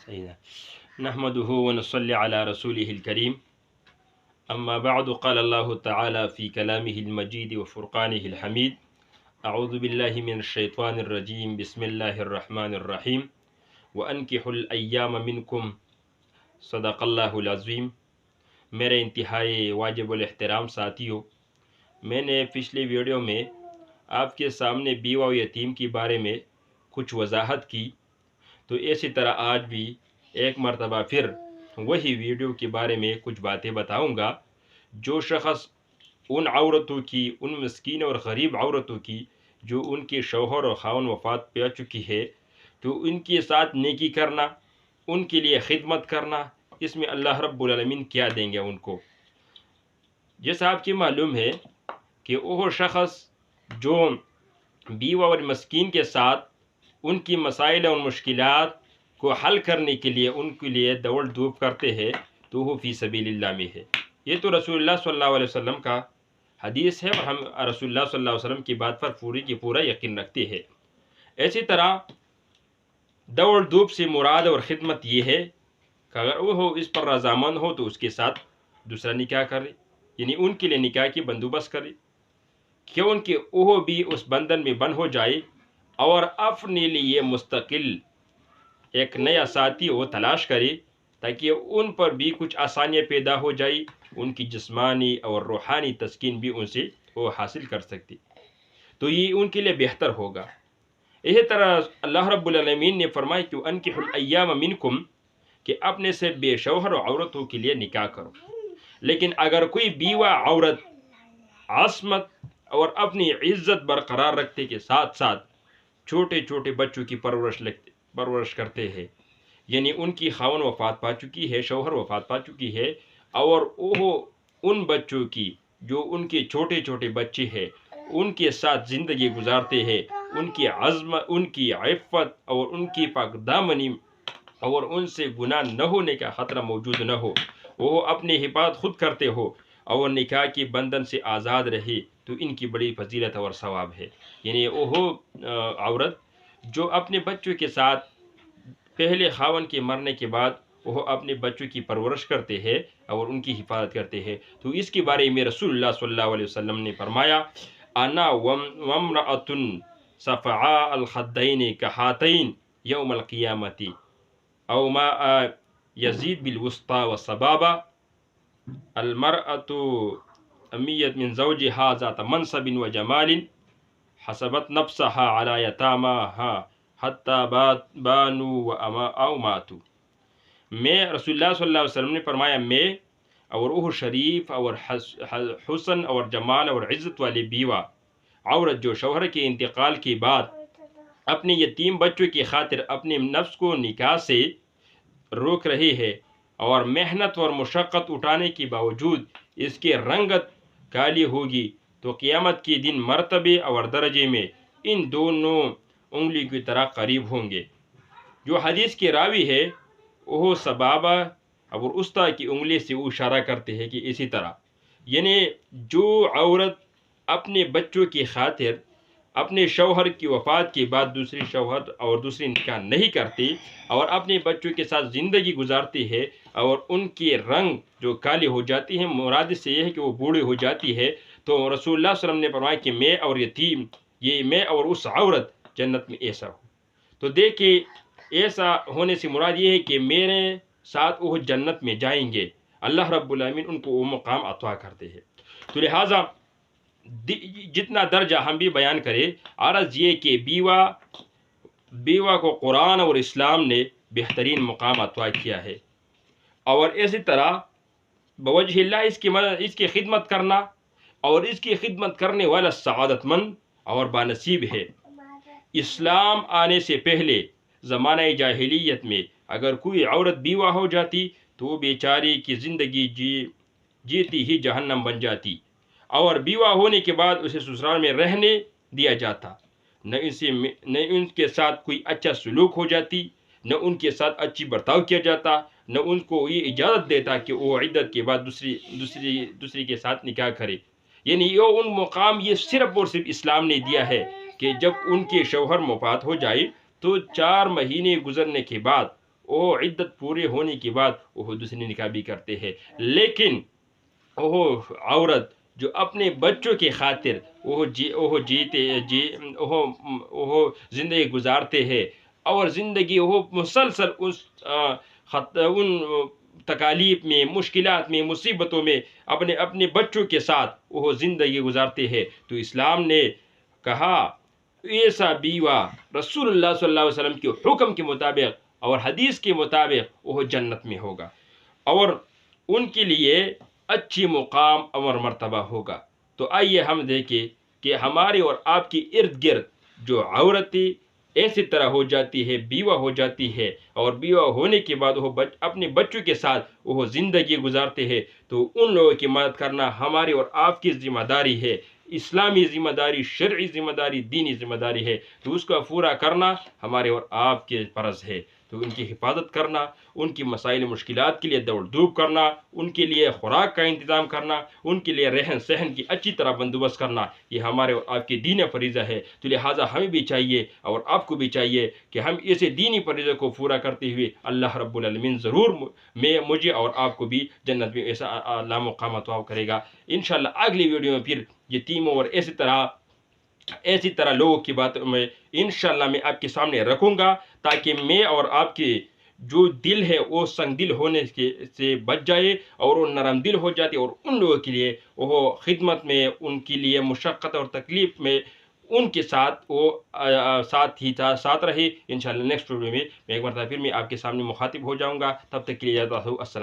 سيدنا نحمده ونصلي على رسوله الكريم أما بعد قال الله تعالى في كلامه المجيد وفرقانه الحميد أعوذ بالله من الشيطان الرجيم بسم الله الرحمن الرحيم وأنكحوا الأيام منكم صدق اللہ العظیم۔ میرے انتہائی واجب الاحترام ساتھیوں، میں نے پچھلی ویڈیو میں آپ کے سامنے بیوہ و یتیم کے بارے میں کچھ وضاحت کی، تو اسی طرح آج بھی ایک مرتبہ پھر وہی ویڈیو کے بارے میں کچھ باتیں بتاؤں گا۔ جو شخص ان عورتوں کی، ان مسکین اور غریب عورتوں کی جو ان کے شوہر اور خاوند وفات پا چکی ہے، تو ان کے ساتھ نیکی کرنا، ان کے لیے خدمت کرنا، اس میں اللہ رب العالمین کیا دیں گے ان کو۔ جیسا آپ کی معلوم ہے کہ وہ شخص جو بیوہ اور مسکین کے ساتھ ان کی مسائل اور مشکلات کو حل کرنے کے لیے ان کے لیے دوڑ دھوپ کرتے ہیں، تو وہ فی سبیل اللہ میں ہے۔ یہ تو رسول اللہ صلی اللہ علیہ وسلم کا حدیث ہے، اور ہم رسول اللہ صلی اللہ علیہ وسلم کی بات پر پوری کی پورا یقین رکھتے ہیں۔ اسی طرح دوڑ دھوپ سے مراد اور خدمت یہ ہے کہ اگر وہ اس پر رضامند ہو تو اس کے ساتھ دوسرا نکاح کرے، یعنی ان کے لیے نکاح کی بندوبست کرے، کیونکہ وہ بھی اس بندھن میں بند ہو جائے اور اپنے لیے مستقل ایک نیا ساتھی وہ تلاش کرے، تاکہ ان پر بھی کچھ آسانیاں پیدا ہو جائے، ان کی جسمانی اور روحانی تسکین بھی ان سے وہ حاصل کر سکتی، تو یہ ان کے لیے بہتر ہوگا۔ اسی طرح اللہ رب العالمین نے فرمایا کہ انکحوا الایام منکم، کہ اپنے سے بے شوہر عورتوں کے لیے نکاح کرو۔ لیکن اگر کوئی بیوہ عورت عصمت اور اپنی عزت برقرار رکھتے کے ساتھ ساتھ چھوٹے چھوٹے بچوں کی پرورش کرتے ہیں، یعنی ان کی خاوند وفات پا چکی ہے، شوہر وفات پا چکی ہے، اور وہ ان بچوں کی جو ان کے چھوٹے چھوٹے بچے ہیں ان کے ساتھ زندگی گزارتے ہیں، ان کی عظمت، ان کی عفت اور ان کی پاک دامنی اور ان سے گناہ نہ ہونے کا خطرہ موجود نہ ہو، وہ اپنی حفاظت خود کرتے ہو اور نکاح کی بندھن سے آزاد رہے، تو ان کی بڑی فضیلت اور ثواب ہے۔ یعنی وہ عورت جو اپنے بچوں کے ساتھ پہلے خاوند کے مرنے کے بعد وہ اپنے بچوں کی پرورش کرتے ہیں اور ان کی حفاظت کرتے ہیں، تو اس کے بارے میں رسول اللہ صلی اللہ علیہ وسلم نے فرمایا انا وامرأۃ صفعاء الخدین کہاتین یوم القیامت او ما یزید بالوسطى والسبابہ المرأة امیت من زوجها ذات منصب وجمال حسبت نفسها على یتاماها حتی بانوا او ماتوا۔ میں رسول اللہ صلی اللہ علیہ وسلم نے فرمایا، میں اور وہ شریف اور حسن اور جمال اور عزت والی بیوہ عورت جو شوہر کے انتقال کے بعد اپنے یتیم بچوں کی خاطر اپنے نفس کو نکاح سے روک رہی ہے اور محنت اور مشقت اٹھانے کے باوجود اس کی رنگت کالی ہوگی، تو قیامت کے دن مرتبے اور درجے میں ان دونوں انگلی کی طرح قریب ہوں گے۔ جو حدیث کے راوی ہے وہ سبابہ اور وسطیٰ کی انگلی سے اشارہ کرتے ہیں کہ اسی طرح، یعنی جو عورت اپنے بچوں کی خاطر اپنے شوہر کی وفات کے بعد دوسری شوہر اور دوسری نکاح نہیں کرتی اور اپنے بچوں کے ساتھ زندگی گزارتی ہے اور ان کے رنگ جو کالے ہو جاتی ہیں، مراد سے یہ ہے کہ وہ بوڑھی ہو جاتی ہے، تو رسول اللہ صلی اللہ علیہ وسلم نے فرمایا کہ میں اور یتیم، یہ میں اور اس عورت جنت میں ایسا ہو۔ تو دیکھیں، ایسا ہونے سے مراد یہ ہے کہ میرے ساتھ وہ جنت میں جائیں گے، اللہ رب العالمین ان کو وہ مقام عطا کرتے ہیں۔ تو لہٰذا جتنا درجہ ہم بھی بیان کریں، عرض یہ کہ بیوہ کو قرآن اور اسلام نے بہترین مقام عطا کیا ہے، اور اسی طرح بوجہ اللہ اس کی خدمت کرنا، اور اس کی خدمت کرنے والا سعادت مند اور بانصیب ہے۔ اسلام آنے سے پہلے زمانہ جاہلیت میں اگر کوئی عورت بیوہ ہو جاتی تو وہ بیچاری کی زندگی جیتی ہی جہنم بن جاتی، اور بیوہ ہونے کے بعد اسے سسرال میں رہنے دیا جاتا، نہ ان کے ساتھ کوئی اچھا سلوک ہو جاتی، نہ ان کے ساتھ اچھی برتاؤ کیا جاتا، نہ ان کو یہ اجازت دیتا کہ وہ عدت کے بعد دوسری کے ساتھ نکاح کرے۔ یعنی یہ ان مقام یہ صرف اور صرف اسلام نے دیا ہے کہ جب ان کے شوہر وفات ہو جائے تو 4 مہینے گزرنے کے بعد وہ عدت پورے ہونے کے بعد وہ دوسری نکاح بھی کرتے ہیں، لیکن وہ عورت جو اپنے بچوں کی خاطر وہ زندگی گزارتے ہیں، اور زندگی وہ مسلسل ان تکالیف میں، مشکلات میں، مصیبتوں میں اپنے بچوں کے ساتھ وہ زندگی گزارتے ہیں، تو اسلام نے کہا ایسا بیوہ رسول اللہ صلی اللہ علیہ وسلم کے حکم کے مطابق اور حدیث کے مطابق وہ جنت میں ہوگا، اور ان کے لیے اچھی مقام اور مرتبہ ہوگا۔ تو آئیے ہم دیکھیں کہ ہمارے اور آپ کے ارد گرد جو عورتیں ایسی طرح ہو جاتی ہے، بیوہ ہو جاتی ہے، اور بیوہ ہونے کے بعد وہ اپنے بچوں کے ساتھ وہ زندگی گزارتے ہیں، تو ان لوگوں کی مدد کرنا ہماری اور آپ کی ذمہ داری ہے، اسلامی ذمہ داری، شرعی ذمہ داری، دینی ذمہ داری ہے، تو اس کا پورا کرنا ہمارے اور آپ کے فرض ہے۔ تو ان کی حفاظت کرنا، ان کی مسائل مشکلات کے لیے دوڑ دھوپ کرنا، ان کے لیے خوراک کا انتظام کرنا، ان کے لیے رہن سہن کی اچھی طرح بندوبست کرنا، یہ ہمارے اور آپ کی دینی فریضہ ہے۔ تو لہٰذا ہمیں بھی چاہیے اور آپ کو بھی چاہیے کہ ہم اسے دینی فریضے کو پورا کرتے ہوئے اللہ رب العالمین ضرور مجھے اور آپ کو بھی جنت میں ایسا اعلیٰ مقام عطا کرے گا۔ انشاءاللہ اگلی ویڈیو میں پھر یہ تیموں اور ایسی طرح لوگوں کی بات میں انشاءاللہ میں آپ کے سامنے رکھوں گا، تاکہ میں اور آپ کے جو دل ہے وہ سنگ دل ہونے سے بچ جائے اور وہ نرم دل ہو جاتے، اور ان لوگوں کے لیے وہ خدمت میں، ان کے لیے مشقت اور تکلیف میں ان کے ساتھ وہ ساتھ رہے۔ انشاءاللہ نیکسٹ ویڈیو میں ایک مرتبہ پھر میں آپ کے سامنے مخاطب ہو جاؤں گا، تب تک کے لیے اجازت ہو، السلام۔